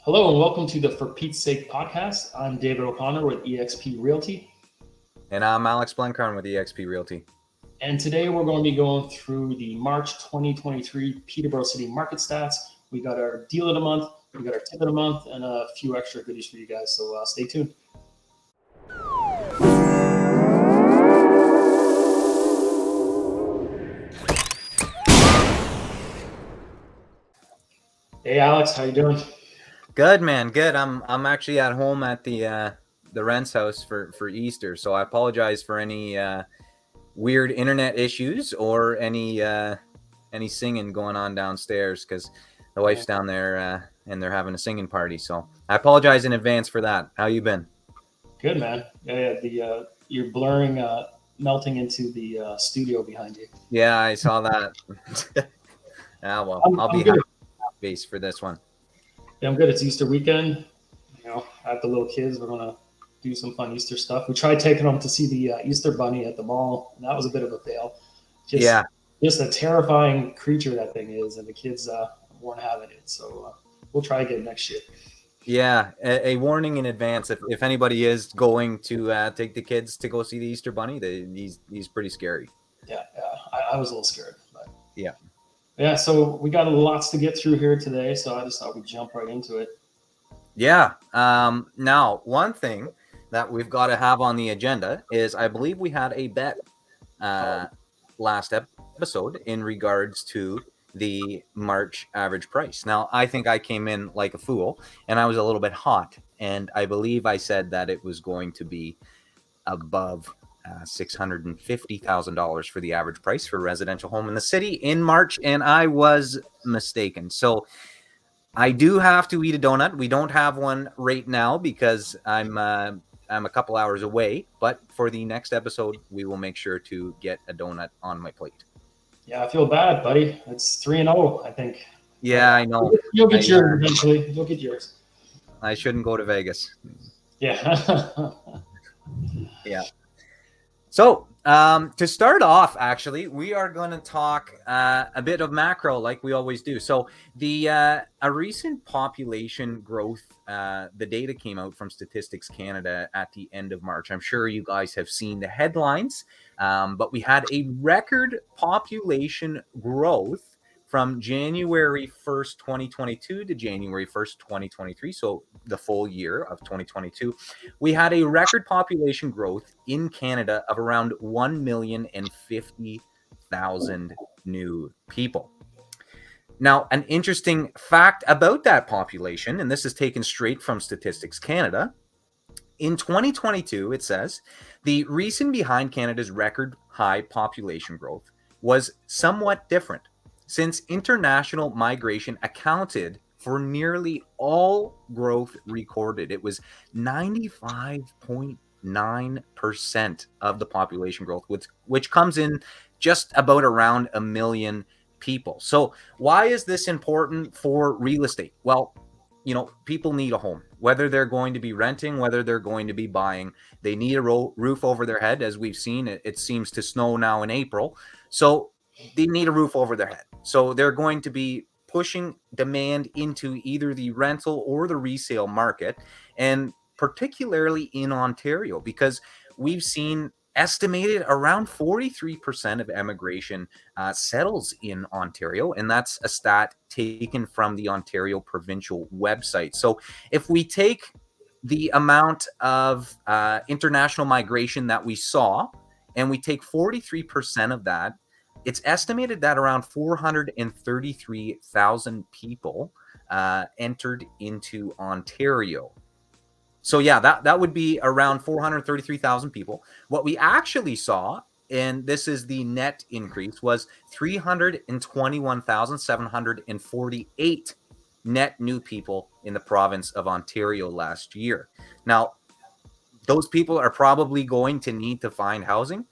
Hello and welcome to the For Pete's Sake podcast. I'm David O'Connor with eXp Realty. And I'm Alex Blenkarn with eXp Realty. And today we're going to be going through the March 2023 Peterborough City Market Stats. We got our deal of the month, we got our tip of the month, and a few extra goodies for you guys. So stay tuned. Hey Alex, how you doing? Good, man. Good. I'm actually at home at the Rent's house for Easter, so I apologize for any weird internet issues or any singing going on downstairs because the wife's down there and they're having a singing party. So I apologize in advance for that. How you been? Good, man. Yeah, you're blurring, melting into the studio behind you. Yeah, I saw that. Well, I'll be good. base for this one. Yeah, I'm good. It's Easter weekend. I have the little kids. We're gonna do some fun Easter stuff. We tried taking them to see the Easter Bunny at the mall, and that was a bit of a fail. Just a terrifying creature that thing is, and the kids weren't having it. So we'll try again next year. Yeah, a warning in advance. If anybody is going to take the kids to go see the Easter Bunny, he's pretty scary. Yeah, I was a little scared. But yeah. So we got lots to get through here today, so I just thought we'd jump right into it. Yeah. Now, one thing that we've got to have on the agenda is I believe we had a bet last episode in regards to the March average price. Now, I think I came in like a fool and I was a little bit hot. And I believe I said that it was going to be above $650,000 for the average price for a residential home in the city in March. And I was mistaken. So I do have to eat a donut. We don't have one right now because I'm a couple hours away. But for the next episode, we will make sure to get a donut on my plate. Yeah, I feel bad, buddy. It's 3-0, I think. Yeah, I know. You'll get yours eventually. You'll get yours. I shouldn't go to Vegas. Yeah. Yeah. So to start off, actually, we are going to talk a bit of macro like we always do. So a recent population growth, the data came out from Statistics Canada at the end of March. I'm sure you guys have seen the headlines, but we had a record population growth from January 1st, 2022 to January 1st, 2023, so the full year of 2022, we had a record population growth in Canada of around 1,050,000 new people. Now, an interesting fact about that population, and this is taken straight from Statistics Canada, in 2022, it says, the reason behind Canada's record high population growth was somewhat different, since international migration accounted for nearly all growth recorded. It was 95.9% of the population growth, which comes in just about around 1 million people. So why is this important for real estate? Well, people need a home, whether they're going to be renting, whether they're going to be buying. They need a roof over their head. As we've seen, it seems to snow now in April. So they need a roof over their head. So they're going to be pushing demand into either the rental or the resale market, and particularly in Ontario, because we've seen estimated around 43% of emigration settles in Ontario, and that's a stat taken from the Ontario provincial website. So if we take the amount of international migration that we saw and we take 43% of that, it's estimated that around 433,000 people entered into Ontario. So yeah, that would be around 433,000 people. What we actually saw, and this is the net increase, was 321,748 net new people in the province of Ontario last year. Now, those people are probably going to need to find housing.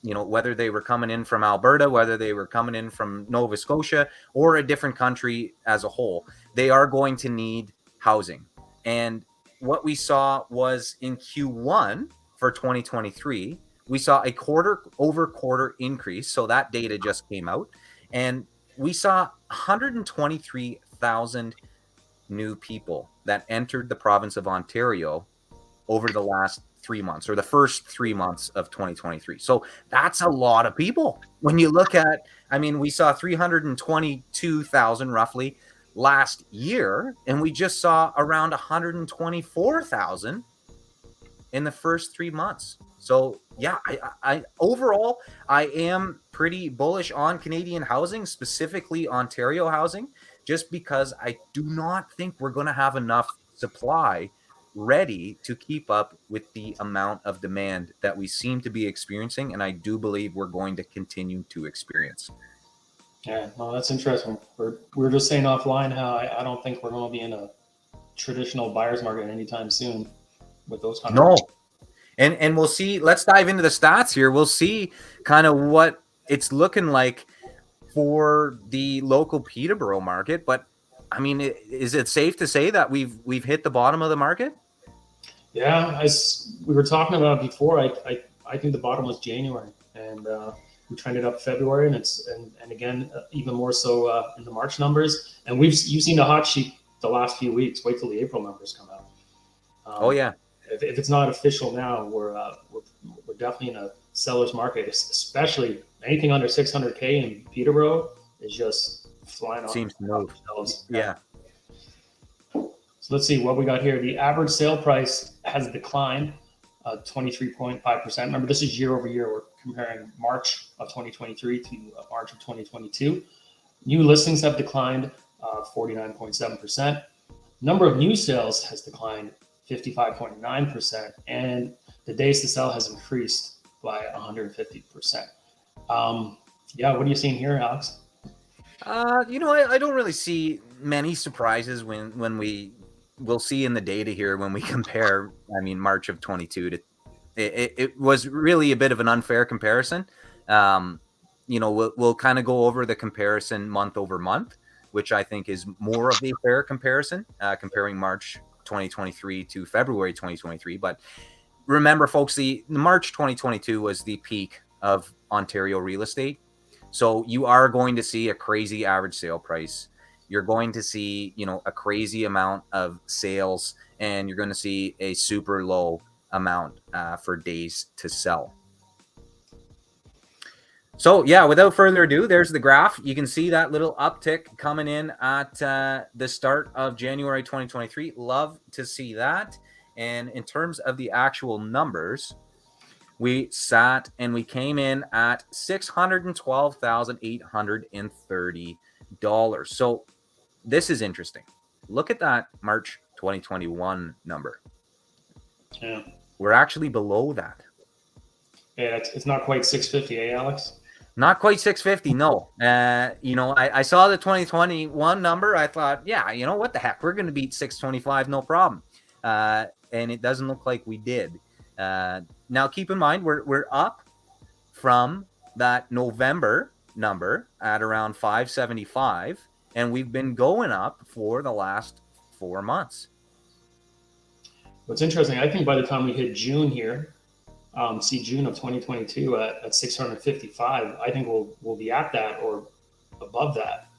Whether they were coming in from Alberta, whether they were coming in from Nova Scotia or a different country as a whole, they are going to need housing. And what we saw was in Q1 for 2023, we saw a quarter-over-quarter increase. So that data just came out. And we saw 123,000 new people that entered the province of Ontario over the last 3 months, or the first 3 months of 2023. So that's a lot of people. When you look at, I mean, we saw 322,000 roughly last year, and we just saw around 124,000 in the first 3 months. So yeah, I overall I am pretty bullish on Canadian housing, specifically Ontario housing, just because I do not think we're going to have enough supply ready to keep up with the amount of demand that we seem to be experiencing, and I do believe we're going to continue to experience. Yeah, no, that's interesting. We're just saying offline how I don't think we're going to be in a traditional buyer's market anytime soon with those kind of. No. And we'll see. Let's dive into the stats here. We'll see kind of what it's looking like for the local Peterborough market. But I mean, is it safe to say that we've hit the bottom of the market? Yeah, as we were talking about before, I think the bottom was January, and we trended up February, and again even more so in the March numbers. And you've seen the hot sheet the last few weeks. Wait till the April numbers come out. Oh yeah. If it's not official now, we're definitely in a seller's market, especially anything under 600K in Peterborough is just flying off. Seems to move. Yeah. So let's see what we got here. The average sale price has declined 23.5%. Remember, this is year over year. We're comparing March of 2023 to March of 2022. New listings have declined 49.7%. Number of new sales has declined 55.9%, and the days to sell has increased by 150%. Yeah, what are you seeing here, Alex? I don't really see many surprises when we'll see in the data here when we compare. I mean, March of 22 to it was really a bit of an unfair comparison. We'll kind of go over the comparison month over month, which I think is more of a fair comparison, comparing March 2023 to February 2023. But remember, folks, the March 2022 was the peak of Ontario real estate. So you are going to see a crazy average sale price. You're going to see, a crazy amount of sales, and you're going to see a super low amount for days to sell. So yeah, without further ado, there's the graph. You can see that little uptick coming in at the start of January 2023. Love to see that. And in terms of the actual numbers, we sat and we came in at $612,830. So this is interesting. Look at that March 2021 number. Yeah. We're actually below that. Yeah, it's not quite 650, Alex? Not quite 650, no. I saw the 2021 number. I thought, yeah, what the heck? We're going to beat 625, no problem. And it doesn't look like we did. Now, keep in mind, we're up from that November number at around 575, and we've been going up for the last 4 months. What's interesting, I think by the time we hit June here, June of 2022 at 655, I think we'll be at that or above that,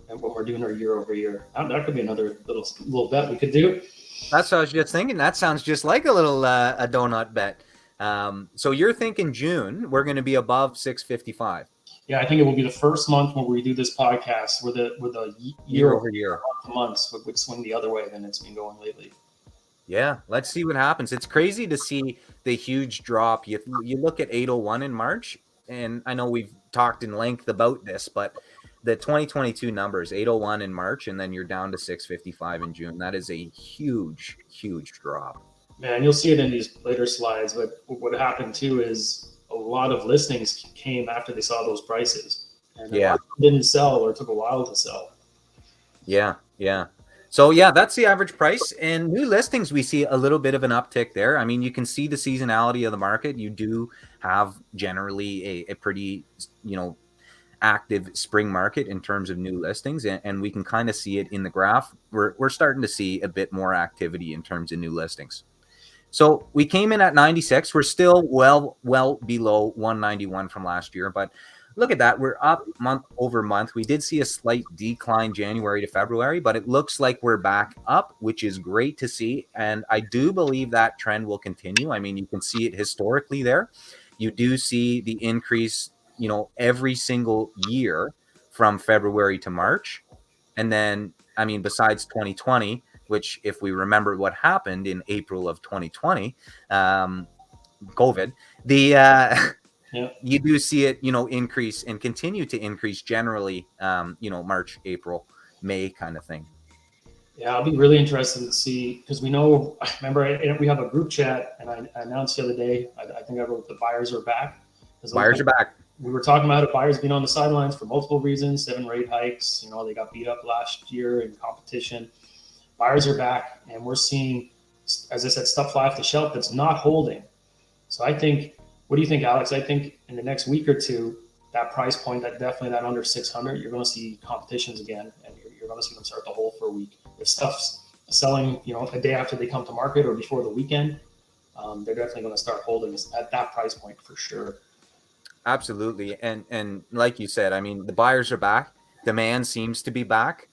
and what we're doing our year over year. That could be another little bet we could do. That's what I was just thinking. That sounds just like a little a donut bet. So you're thinking June we're going to be above 655. Yeah, I think it will be the first month when we do this podcast with a year over year months would swing the other way than it's been going lately. Yeah, let's see what happens. It's crazy to see the huge drop. You look at 801 in March, and I know we've talked in length about this, but the 2022 numbers, 801 in March, and then you're down to 655 in June. That is a huge, huge drop. Man, you'll see it in these later slides, but what happened too is a lot of listings came after they saw those prices. And didn't sell or took a while to sell. Yeah. So yeah, that's the average price. And new listings, we see a little bit of an uptick there. I mean, you can see the seasonality of the market. You do have generally a pretty, active spring market in terms of new listings, and we can kind of see it in the graph. We're starting to see a bit more activity in terms of new listings. So we came in at 96. We're still well below 191 from last year, but look at that. We're up month over month. We did see a slight decline January to February, but it looks like we're back up, which is great to see. And I do believe that trend will continue. I mean, you can see it historically there. You do see the increase, every single year from February to March. And then, I mean, besides 2020, which if we remember what happened in April of 2020, COVID, the Yeah. you do see it, increase and continue to increase generally, March, April, May kind of thing. Yeah, I'll be really interested to see because we know. Remember, we have a group chat, and I announced the other day. I think I wrote the buyers are back. Buyers are back. We were talking about it. Buyers being on the sidelines for multiple reasons. 7 rate hikes. They got beat up last year in competition. Buyers are back, and we're seeing, as I said, stuff fly off the shelf that's not holding. So I think. What do you think, Alex? I think in the next week or two, that price point, that definitely that under 600, you're going to see competitions again, and you're going to see them start to hold for a week. If stuff's selling, a day after they come to market or before the weekend, they're definitely going to start holding at that price point for sure. Absolutely. And like you said, I mean, the buyers are back. Demand seems to be back,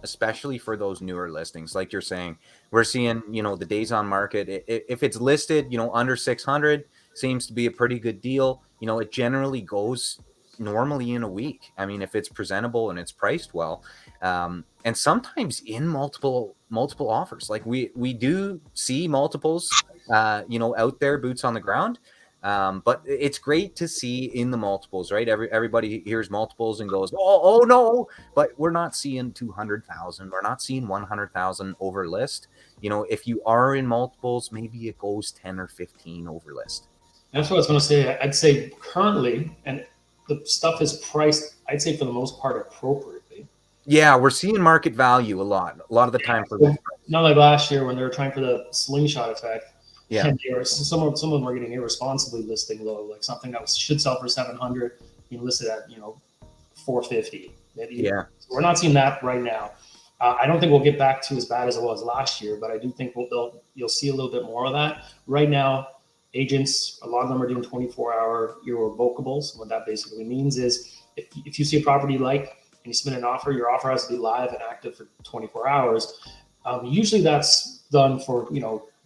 especially for those newer listings. Like you're saying, we're seeing, the days on market. If it's listed, under 600, seems to be a pretty good deal. It generally goes normally in a week. I mean, if it's presentable and it's priced well, and sometimes in multiple offers. Like we do see multiples, out there, boots on the ground. But it's great to see in the multiples, right? Everybody hears multiples and goes, oh no, but we're not seeing 200,000. We're not seeing 100,000 over list. If you are in multiples, maybe it goes 10 or 15 over list. That's what I was going to say. I'd say currently, and the stuff is priced, I'd say for the most part, appropriately. Yeah, we're seeing market value a lot of the time for So, not like last year when they were trying for the slingshot effect. Yeah. And some of them were getting irresponsibly listing low, like something that should sell for 700, being listed at 450. Maybe. Yeah. So we're not seeing that right now. I don't think we'll get back to as bad as it was last year, but I do think you'll see a little bit more of that. Right now, agents, a lot of them are doing 24-hour irrevocables. What that basically means is if you see a property you like and you submit an offer, your offer has to be live and active for 24 hours. Usually that's done for,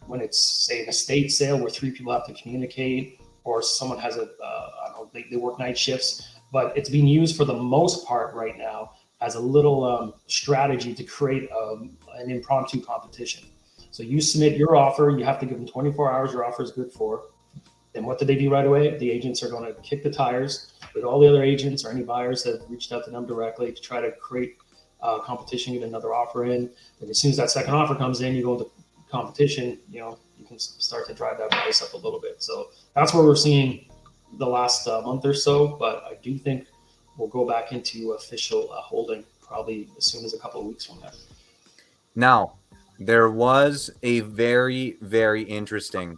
when it's, say, an estate sale where 3 people have to communicate, or someone has I don't know, they work night shifts. But it's being used for the most part right now as a little strategy to create an impromptu competition. So you submit your offer, you have to give them 24 hours your offer is good for. Then what do they do right away? The agents are going to kick the tires with all the other agents or any buyers that have reached out to them directly to try to create competition, get another offer in. And as soon as that second offer comes in, you go into competition, you can start to drive that price up a little bit. So that's where we're seeing the last month or so. But I do think we'll go back into official holding probably as soon as a couple of weeks from now. Now, there was a very, very interesting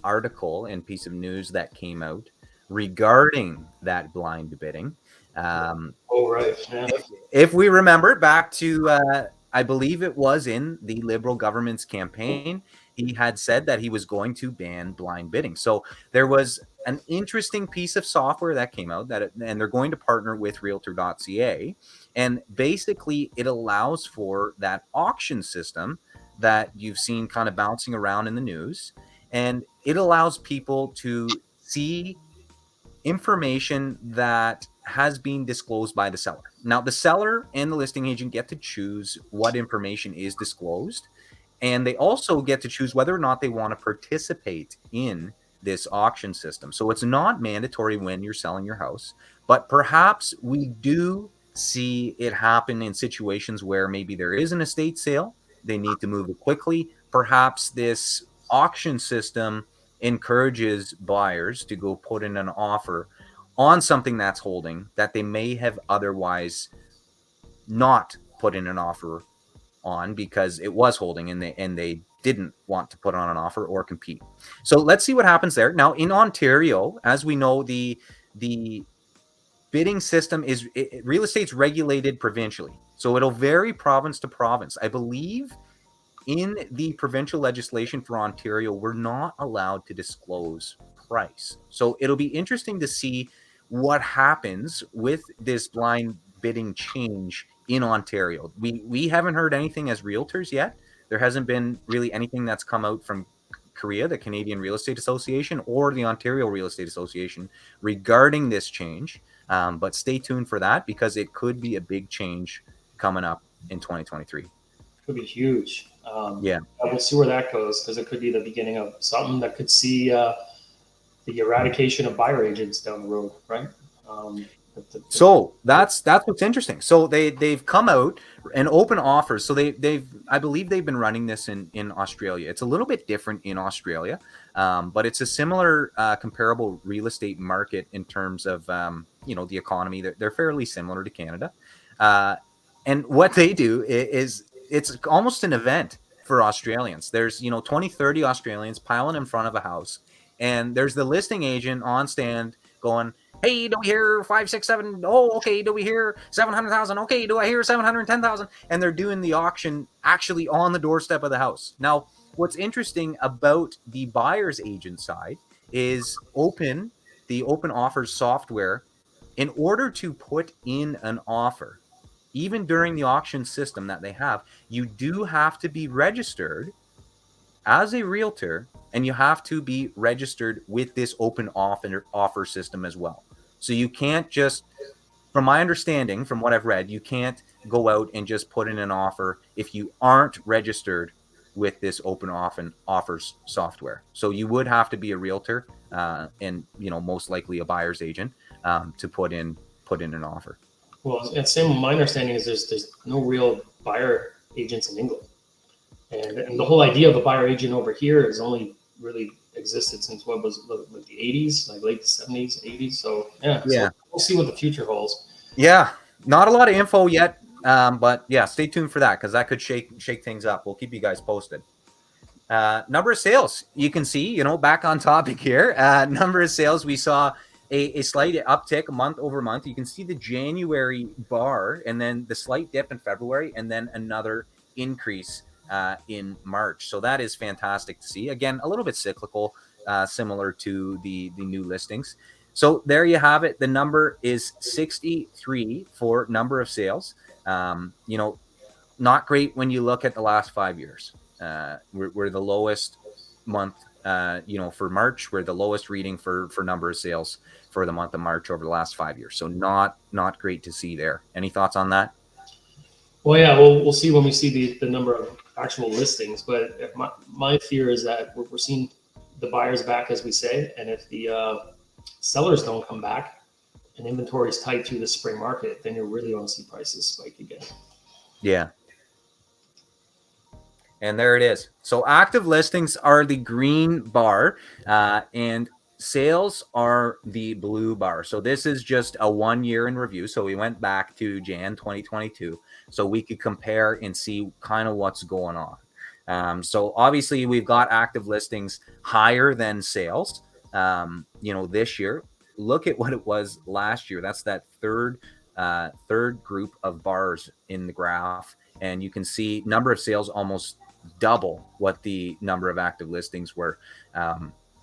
article and piece of news that came out regarding that blind bidding. Right. Yeah. If we remember back to, I believe it was in the Liberal government's campaign, he had said that he was going to ban blind bidding. So there was an interesting piece of software that came out and they're going to partner with Realtor.ca. And basically it allows for that auction system that you've seen kind of bouncing around in the news. And it allows people to see information that has been disclosed by the seller. Now, the seller and the listing agent get to choose what information is disclosed, and they also get to choose whether or not they want to participate in this auction system. So it's not mandatory when you're selling your house, but perhaps we do see it happen in situations where maybe there is an estate sale, they need to move it quickly. Perhaps this auction system encourages buyers to go put in an offer on something that's holding that they may have otherwise not put in an offer on because it was holding and they didn't want to put on an offer or compete. So let's see what happens there. Now in Ontario, as we know, the bidding system is real estate's regulated provincially. So it'll vary province to province. I believe in the provincial legislation for Ontario, we're not allowed to disclose price. So it'll be interesting to see what happens with this blind bidding change in Ontario. We haven't heard anything as realtors yet. There hasn't been really anything that's come out from Korea, the Canadian Real Estate Association, or the Ontario Real Estate Association regarding this change. But stay tuned for that, because it could be a big change coming up in 2023. Could be huge. Yeah. We'll see where that goes, because it could be the beginning of something that could see the eradication of buyer agents down the road, right? So that's what's interesting. So they've come out and open offers. So they've I believe they've been running this in Australia. It's a little bit different in Australia, but it's a similar comparable real estate market in terms of the economy. They're fairly similar to Canada, and what they do is it's almost an event for Australians. There's 20, 30 Australians piling in front of a house, and there's the listing agent on stand going, hey, do we hear 5, 6, 7? Oh, okay. Do we hear 700,000? Okay. Do I hear 710,000? And they're doing the auction actually on the doorstep of the house. Now, what's interesting about the buyer's agent side is the open offers software. In order to put in an offer, even during the auction system that they have, you do have to be registered as a realtor, and you have to be registered with this open offer system as well. So you can't just, from my understanding, from what I've read, you can't go out and just put in an offer if you aren't registered with this open offers software. So you would have to be a realtor and most likely a buyer's agent to put in an offer. Well, and same. My understanding is there's no real buyer agents in England, and the whole idea of a buyer agent over here has only really existed since what was like the 80s, like late 70s, 80s. So yeah. So we'll see what the future holds. Yeah, not a lot of info yet, but yeah, stay tuned for that, because that could shake things up. We'll keep you guys posted. Number of sales, you can see, back on topic here. Number of sales, we saw a slight uptick month over month. You can see the January bar, and then the slight dip in February, and then another increase in March. So that is fantastic to see. Again, a little bit cyclical, similar to the new listings. So there you have it. The number is 63 for number of sales. Not great when you look at the last 5 years. We're the lowest month, for March. We're the lowest reading for number of sales for the month of March over the last 5 years. So not great to see there. Any thoughts on that? Well, yeah, we'll see when we see the number of actual listings. But if my fear is that we're seeing the buyers back, as we say, and if the sellers don't come back and inventory is tight through the spring market, then you're really going to see prices spike again. Yeah. And there it is. So active listings are the green bar, and sales are the blue bar. So this is just a 1 year in review. So we went back to Jan 2022, so we could compare and see kind of what's going on. So obviously we've got active listings higher than sales. This year, look at what it was last year. That's that third group of bars in the graph, and you can see number of sales almost double what the number of active listings were.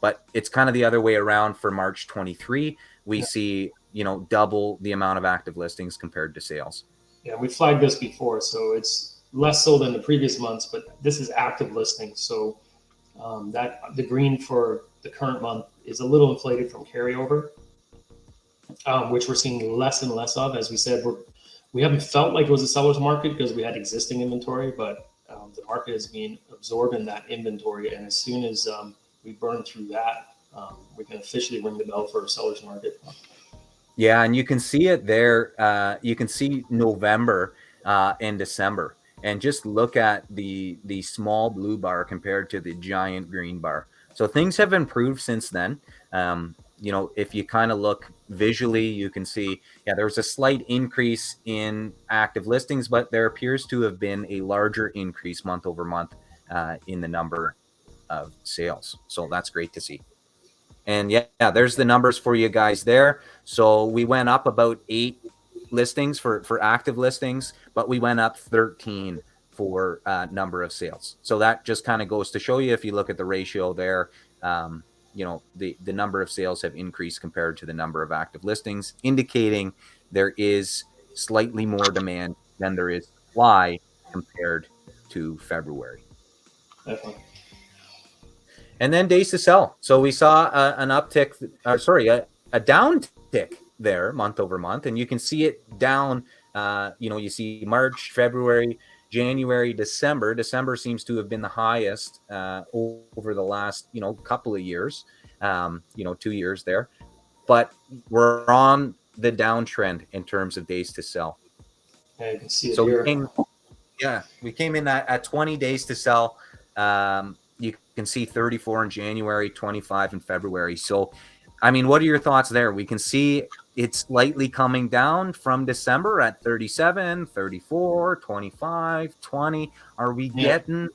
But it's kind of the other way around for March 23. We see, double the amount of active listings compared to sales. Yeah, we flagged this before, so it's less so than the previous months, but this is active listings. So that the green for the current month is a little inflated from carryover, which we're seeing less and less of. As we said, we haven't felt like it was a seller's market because we had existing inventory, but the market is being absorbed in that inventory. And as soon as we burn through that, we can officially ring the bell for a seller's market. Yeah, and you can see it there. You can see November and December, and just look at the small blue bar compared to the giant green bar. So things have improved since then. If you kind of look visually, you can see, there was a slight increase in active listings, but there appears to have been a larger increase month over month in the number of sales. So that's great to see. And there's the numbers for you guys there. So we went up about 8 listings for active listings, but we went up 13 for number of sales. So that just kind of goes to show you, if you look at the ratio there, the number of sales have increased compared to the number of active listings, indicating there is slightly more demand than there is supply compared to February. Definitely. And then days to sell. So we saw an uptick, a downtick there month over month, and you can see it down. You see March, February, January, December. December seems to have been the highest over the last couple of years, 2 years there. But we're on the downtrend in terms of days to sell. Yeah, you can see it So here. we came in at 20 days to sell. You can see 34 in January, 25 in February. So, I mean, what are your thoughts there? We can see it's slightly coming down from December at 37, 34, 25, 20. Are we getting,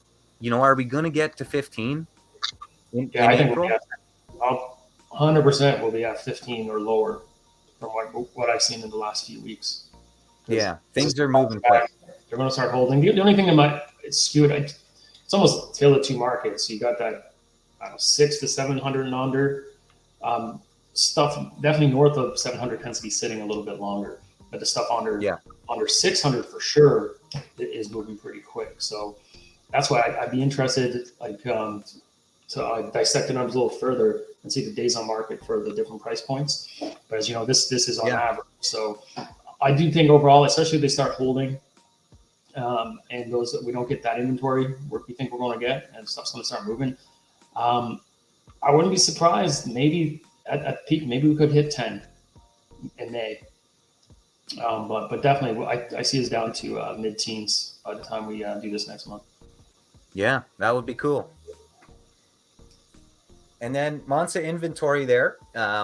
are we going to get to 15 in I think April? 100% will be at 15 or lower from what I've seen in the last few weeks. Yeah, things are moving quick. They're going to start holding. The only thing that might skew it, it's almost tailored to market. So you got that 6 to 700 and under. Stuff definitely north of 700 tends to be sitting a little bit longer, but the stuff under 600 for sure is moving pretty quick. So that's why I'd be interested, to dissect the numbers a little further and see the days on market for the different price points. But as you know, this is on average. So I do think overall, especially if they start holding, and those that we don't get that inventory we think we're going to get, and stuff's going to start moving. I wouldn't be surprised. Maybe at peak, maybe we could hit 10 in May. But definitely, I see us down to mid-teens by the time we do this next month. Yeah, that would be cool. And then months of inventory there.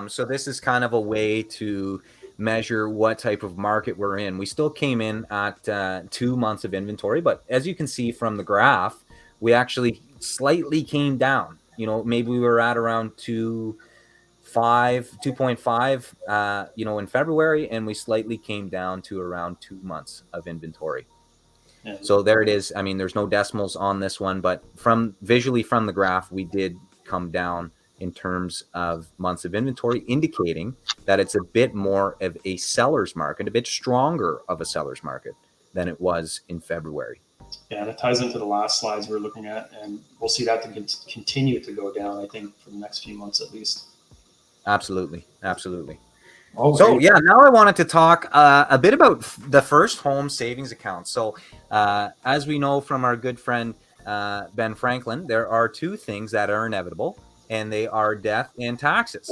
So this is kind of a way to measure what type of market we're in. We still came in at 2 months of inventory, but as you can see from the graph, we actually slightly came down. Maybe we were at around 2.5, in February, and we slightly came down to around 2 months of inventory. Yeah. So there it is. I mean, there's no decimals on this one, but visually from the graph, we did come down in terms of months of inventory, indicating that it's a bit more of a seller's market, a bit stronger of a seller's market than it was in February. Yeah, and it ties into the last slides we're looking at, and we'll see that to continue to go down, I think, for the next few months at least. Absolutely. So now I wanted to talk a bit about the first home savings account. So as we know from our good friend Ben Franklin, there are two things that are inevitable, and they are death and taxes.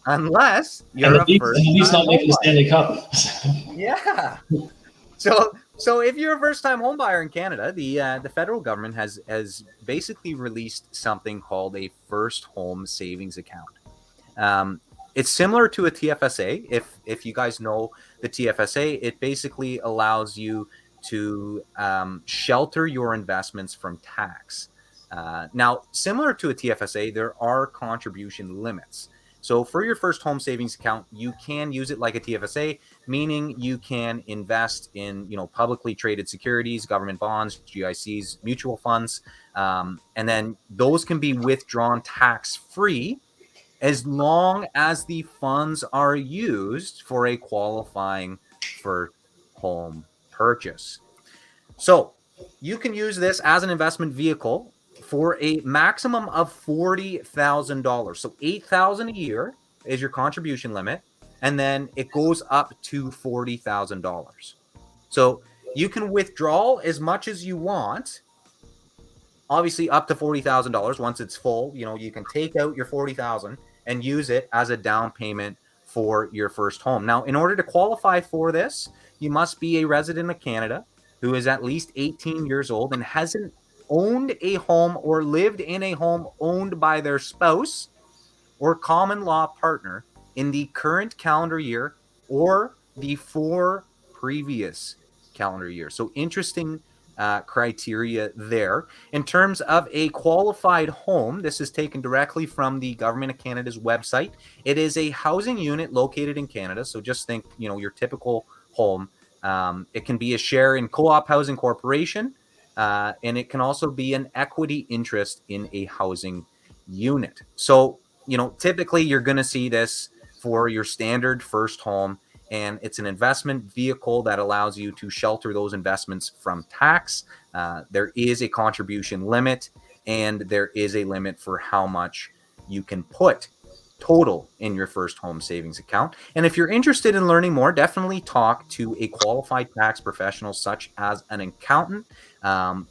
Unless you're at least not making the Stanley Cup. Yeah. So if you're a first-time home buyer in Canada, the federal government has basically released something called a first home savings account. It's similar to a TFSA. If you guys know the TFSA, it basically allows you to shelter your investments from tax. Now, similar to a TFSA, there are contribution limits. So for your first home savings account, you can use it like a TFSA, meaning you can invest in publicly traded securities, government bonds, GICs, mutual funds, and then those can be withdrawn tax-free as long as the funds are used for a qualifying first home purchase. So you can use this as an investment vehicle for a maximum of $40,000. So $8,000 a year is your contribution limit, and then it goes up to $40,000. So you can withdraw as much as you want, obviously up to $40,000. Once it's full, you can take out your $40,000 and use it as a down payment for your first home. Now, in order to qualify for this, you must be a resident of Canada who is at least 18 years old and hasn't owned a home or lived in a home owned by their spouse or common law partner in the current calendar year or the 4 previous calendar years. So interesting criteria there. In terms of a qualified home, this is taken directly from the Government of Canada's website. It is a housing unit located in Canada. So just think, your typical home. It can be a share in Co-op Housing Corporation, and it can also be an equity interest in a housing unit. So, typically you're going to see this for your standard first home, and it's an investment vehicle that allows you to shelter those investments from tax. There is a contribution limit, and there is a limit for how much you can put total in your first home savings account. And if you're interested in learning more, definitely talk to a qualified tax professional such as an accountant.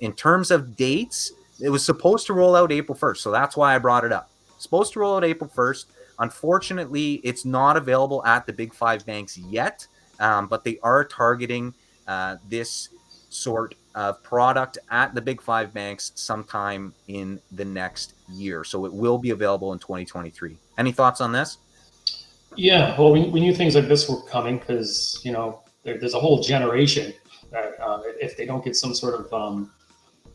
In terms of dates, it was supposed to roll out April 1st. So that's why I brought it up. Supposed to roll out April 1st. Unfortunately, it's not available at the big five banks yet, but they are targeting this sort of product at the big five banks sometime in the next year. So it will be available in 2023. Any thoughts on this? Yeah, well, we knew things like this were coming because there's a whole generation that if they don't get some sort of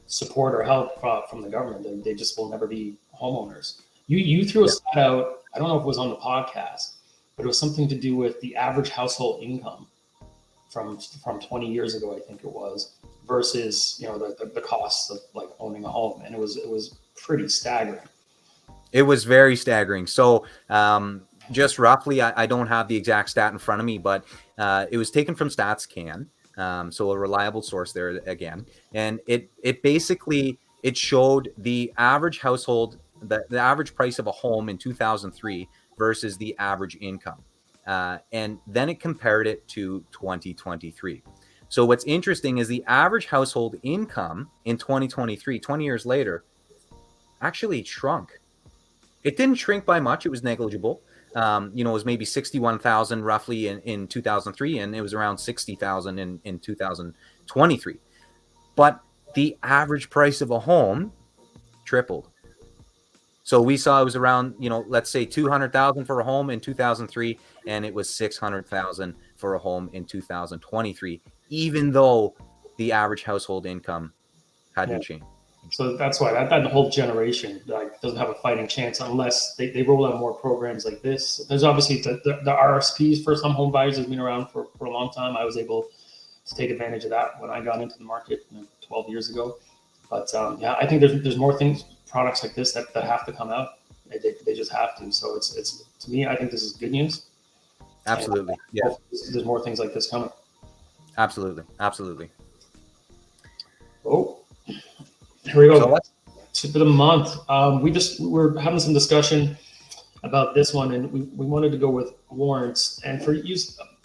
support or help from the government, they just will never be homeowners. You threw a stat out. I don't know if it was on the podcast, but it was something to do with the average household income from 20 years ago, I think it was, versus the costs of like owning a home, and it was pretty staggering. It was very staggering. So just roughly, I don't have the exact stat in front of me, but it was taken from StatsCan, so a reliable source there again, and it basically it showed the average household, the average price of a home in 2003 versus the average income, and then it compared it to 2023. So what's interesting is the average household income in 2023, 20 years later, actually shrunk. It didn't shrink by much. It was negligible. It was maybe 61,000 roughly in 2003, and it was around 60,000 in 2023. But the average price of a home tripled. So we saw it was around, let's say 200,000 for a home in 2003, and it was 600,000 for a home in 2023, even though the average household income hadn't changed. So that's why that whole generation doesn't have a fighting chance unless they roll out more programs like this. There's obviously the RSPs for some home buyers has been around for a long time. I was able to take advantage of that when I got into the market 12 years ago. But I think there's more products like this that have to come out. They just have to. So it's to me, I think this is good news. Absolutely. Yeah. There's more things like this coming. Absolutely. Oh, here we go. Tip of the month. We're having some discussion about this one, and we wanted to go with warrants. And for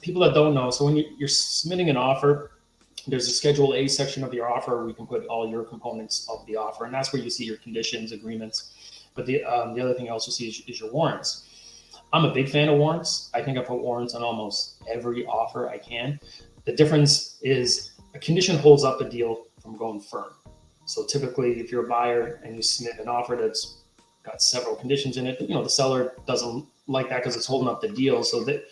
people that don't know, so when you're submitting an offer, there's a Schedule A section of your offer where you can put all your components of the offer, and that's where you see your conditions, agreements. But the other thing else you see is your warrants. I'm a big fan of warrants. I think I put warrants on almost every offer I can. The difference is a condition holds up a deal from going firm. So typically, if you're a buyer and you submit an offer that's got several conditions in it, the seller doesn't like that because it's holding up the deal. So that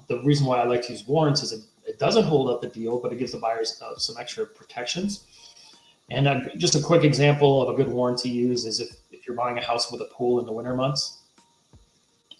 the reason why I like to use warrants is it doesn't hold up the deal, but it gives the buyers some extra protections. And just a quick example of a good warrant to use is if you're buying a house with a pool in the winter months,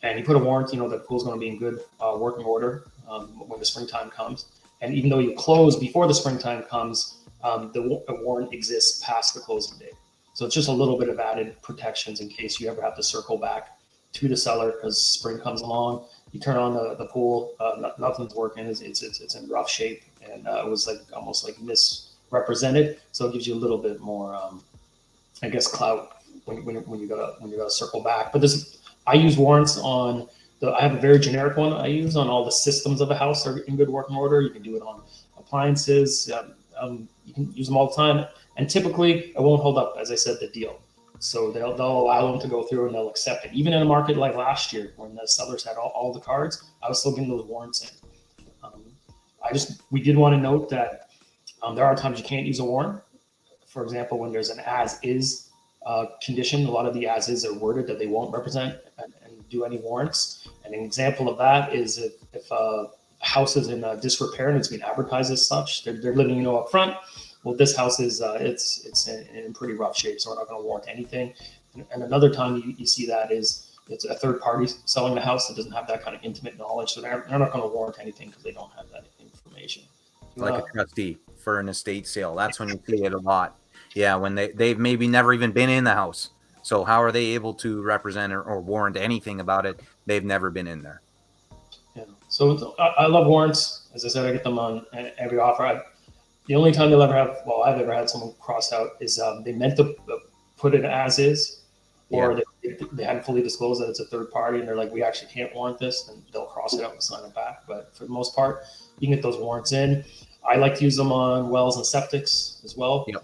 and you put a warrant, the pool's going to be in good working order when the springtime comes. And even though you close before the springtime comes, the warrant exists past the closing date. So it's just a little bit of added protections in case you ever have to circle back to the seller because spring comes along. You turn on the pool, nothing's working. It's in rough shape, and it was almost misrepresented. So it gives you a little bit more, clout when you gotta circle back. But I use warrants on I have a very generic one I use on all the systems of the house are in good working order. You can do it on appliances. You can use them all the time, and typically it won't hold up, as I said, the deal. So they'll allow them to go through and they'll accept it. Even in a market like last year when the sellers had all the cards, I was still getting those warrants in. We did want to note that there are times you can't use a warrant. For example, when there's an as-is condition, a lot of the as-is are worded that they won't represent and do any warrants. And an example of that is if a house is in disrepair and it's being advertised as such, they're letting you know up front, well, this house is it's in pretty rough shape, so we're not going to warrant anything. And another time you see that is it's a third party selling the house that doesn't have that kind of intimate knowledge, so they're not going to warrant anything because they don't have that information. Like a trustee for an estate sale. That's when you see it a lot. Yeah, when they've maybe never even been in the house. So how are they able to represent or warrant anything about it? They've never been in there. Yeah. So I love warrants. As I said, I get them on every offer. The only time they'll ever have, well, I've ever had someone cross out is they meant to put it as is, or they hadn't fully disclosed that it's a third party, and they're like, we actually can't warrant this, and they'll cross it out and sign it back. But for the most part, you can get those warrants in. I like to use them on wells and septics as well. Yep.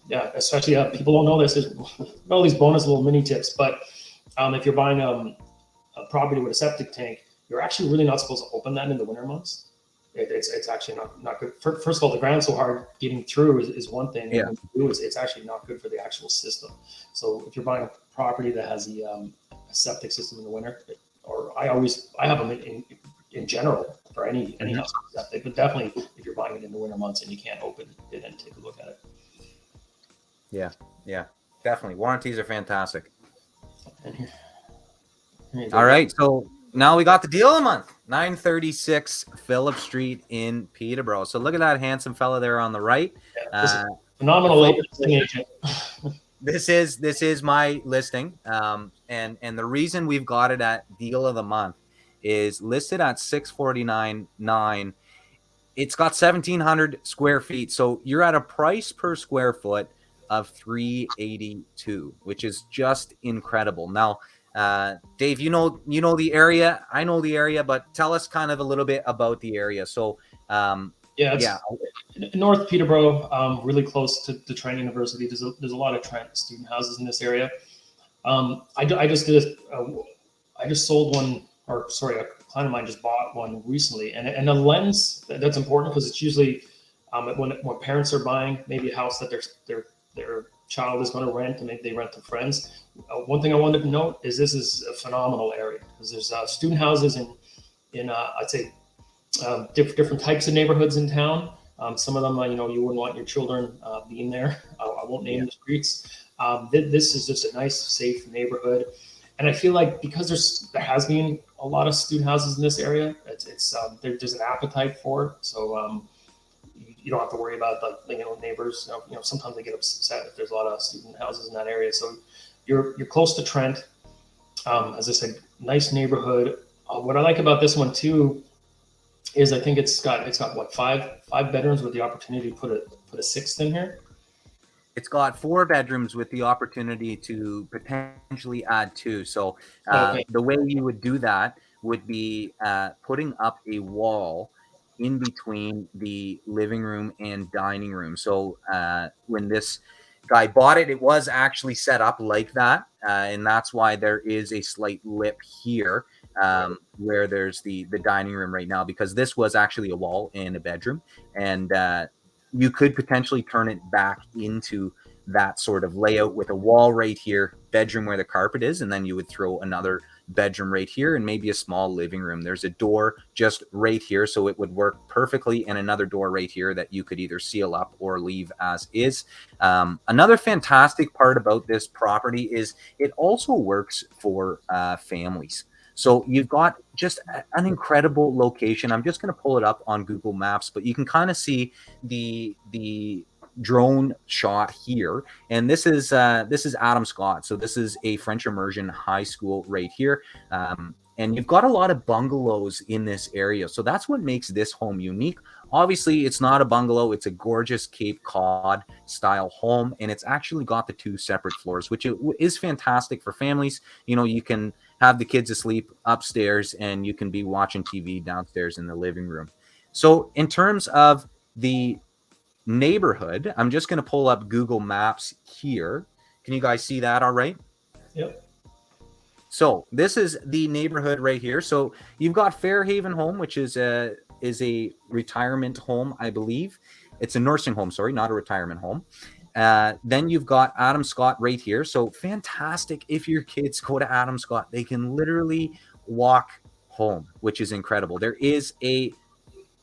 Yeah, especially people don't know this. There's all these bonus little mini tips, but if you're buying a property with a septic tank, you're actually really not supposed to open that in the winter months. It's actually not good. First of all, the ground's so hard getting through is one thing. Yeah. And two is it's actually not good for the actual system. So if you're buying a property that has a septic system in the winter, or I have them in general for any house septic, but definitely if you're buying it in the winter months and you can't open it and take a look at it. Yeah, definitely. Warranties are fantastic. Here All right, so now we got the deal of the month. 936 Phillip Street in Peterborough. So look at that handsome fella there on the right. Yeah, phenomenal listing agent. This is my listing, and the reason we've got it at deal of the month is listed at 649.9. It's got 1,700 square feet, so you're at a price per square foot of $382, which is just incredible. Now, Dave, you know the area. I know the area, but tell us kind of a little bit about the area. So, North Peterborough, really close to Trent University. There's a lot of Trent student houses in this area. I just sold one, or sorry, a client of mine just bought one recently, and a lens that's important because it's usually when parents are buying maybe a house that their child is going to rent, and maybe they rent to friends. One thing I wanted to note is this is a phenomenal area because there's student houses in I'd say different types of neighborhoods in town. Some of them, you wouldn't want your children being there. I won't name the streets. This is just a nice, safe neighborhood, and I feel like because there has been a lot of student houses in this area, there's an appetite for it. So you don't have to worry about neighbors. Sometimes they get upset if there's a lot of student houses in that area. So you're close to Trent. As I said, nice neighborhood. What I like about this one too is I think it's got what, five bedrooms with the opportunity to put a sixth in here. It's got 4 bedrooms with the opportunity to potentially add 2. So the way you would do that would be putting up a wall in between the living room and dining room. So when this guy bought it, it was actually set up like that. And that's why there is a slight lip here where there's the dining room right now, because this was actually a wall and a bedroom. And you could potentially turn it back into that sort of layout with a wall right here, bedroom where the carpet is, and then you would throw another bedroom right here and maybe a small living room. There's a door just right here, so it would work perfectly, and another door right here that you could either seal up or leave as is. Another fantastic part about this property is it also works for families. So you've got just an incredible location. I'm just going to pull it up on Google Maps, but you can kind of see the drone shot here, and this is Adam Scott. So this is a French immersion high school right here, and you've got a lot of bungalows in this area, so that's what makes this home unique. Obviously, it's not a bungalow, it's a gorgeous Cape Cod style home, and it's actually got the 2 separate floors, which is fantastic for families. You can have the kids asleep upstairs and you can be watching TV downstairs in the living room. So in terms of the neighborhood, I'm just going to pull up Google Maps here. Can you guys see that all right? Yep. So this is the neighborhood right here. So you've got Fairhaven Home, which is a retirement home, I believe. It's a nursing home, sorry, not a retirement home. Then you've got Adam Scott right here. So fantastic. If your kids go to Adam Scott, they can literally walk home, which is incredible. There is a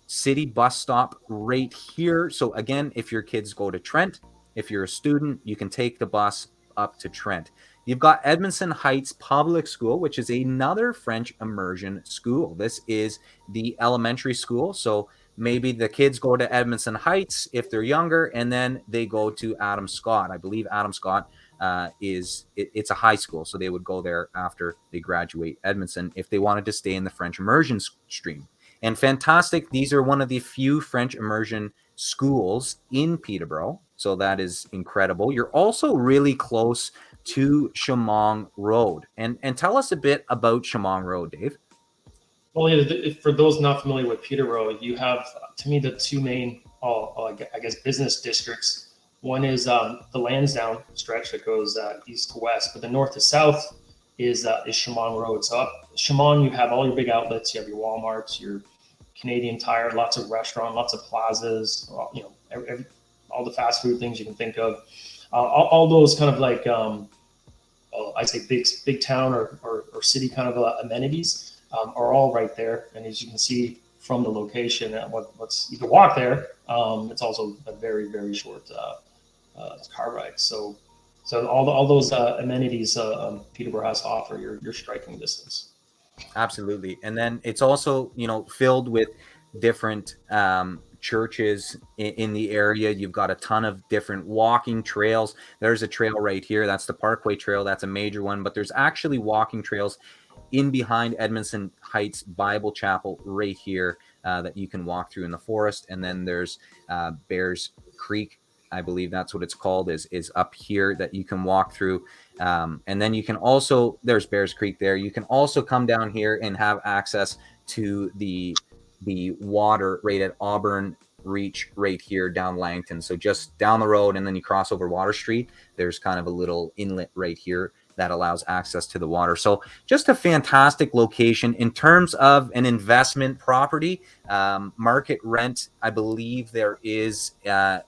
city bus stop right here. So again, if your kids go to Trent, if you're a student, you can take the bus up to Trent. You've got Edmondson Heights Public School, which is another French immersion school. This is the elementary school. So maybe the kids go to Edmondson Heights if they're younger, and then they go to Adam Scott. I believe Adam Scott it's a high school, so they would go there after they graduate Edmondson if they wanted to stay in the French immersion stream. And fantastic, these are one of the few French immersion schools in Peterborough, so that is incredible. You're also really close to Chemong Road, and tell us a bit about Chemong Road, Dave. Well, yeah, for those not familiar with Peterborough, you have, to me, the two main, I guess, business districts. One is the Lansdowne stretch that goes east to west, but the north to south is Chemong Road. So up Chemong, you have all your big outlets. You have your Walmarts, your Canadian Tire, lots of restaurants, lots of plazas. All the fast food things you can think of. All those kind of like I say big town or city kind of amenities are all right there. And as you can see from the location, you can walk there. It's also a very, very short car ride. So all those amenities Peterborough has to offer, you're striking distance. Absolutely. And then it's also, filled with different churches in the area. You've got a ton of different walking trails. There's a trail right here. That's the Parkway Trail. That's a major one. But there's actually walking trails in behind Edmondson Heights Bible Chapel right here that you can walk through in the forest. And then there's Bears Creek, I believe that's what it's called, is up here that you can walk through. And then you can also, there's Bears Creek there. You can also come down here and have access to the water right at Auburn Reach right here down Langton. So just down the road, and then you cross over Water Street. There's kind of a little inlet right here that allows access to the water. So just a fantastic location in terms of an investment property. Market rent, I believe there is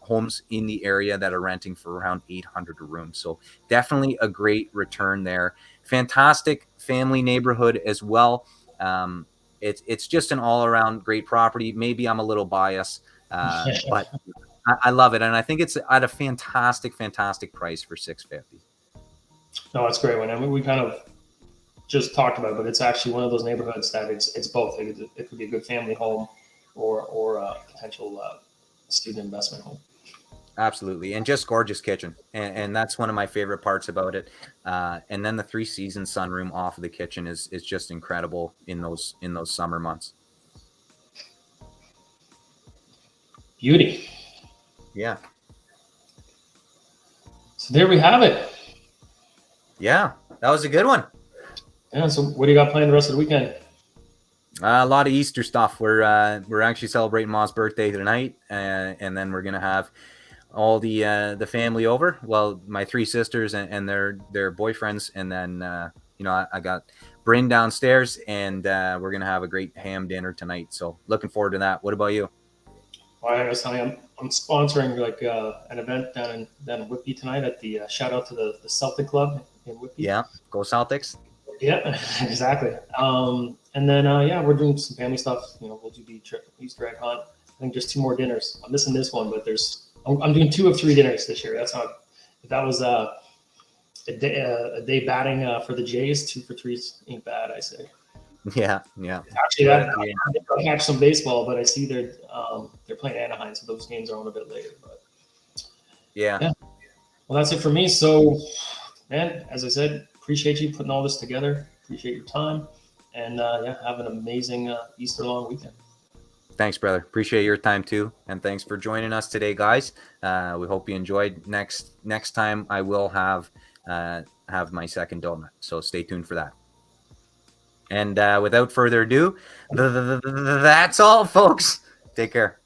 homes in the area that are renting for around $800 a room. So definitely a great return there. Fantastic family neighborhood as well. It's just an all-around great property. Maybe I'm a little biased, but I love it. And I think it's at a fantastic price for $650. No, it's a great one. I mean, we kind of just talked about it, but it's actually one of those neighborhoods that it's both. It could be a good family home or a potential student investment home. Absolutely. And just gorgeous kitchen. And that's one of my favorite parts about it. And then the 3-season sunroom off of the kitchen is just incredible in those summer months. Beauty. Yeah. So there we have it. Yeah, that was a good one. Yeah. So what do you got planned the rest of the weekend? A lot of Easter stuff. We're actually celebrating Ma's birthday tonight, and then we're gonna have all the family over. Well, my 3 sisters and their boyfriends, and then I got Bryn downstairs, and we're gonna have a great ham dinner tonight. So looking forward to that. What about you? Well, I was telling you, I'm sponsoring like an event down in Whitby tonight at the shout out to the Celtic Club in Whitby. Yeah, go Celtics. Yeah, exactly. And then we're doing some family stuff. We'll do the Easter egg hunt. I think just 2 more dinners. I'm missing this one, but I'm doing 2 of 3 dinners this year. That's not. If that was a day batting for the Jays, 2 for 3 ain't bad, I say. Yeah. Actually, I'll catch some baseball, but I see they're playing Anaheim, so those games are on a bit later. But yeah. Well, that's it for me. So, man, as I said, appreciate you putting all this together. Appreciate your time, and have an amazing Easter long weekend. Thanks, brother. Appreciate your time too, and thanks for joining us today, guys. We hope you enjoyed. Next time, I will have my second donut, so stay tuned for that. And without further ado, that's all, folks. Take care.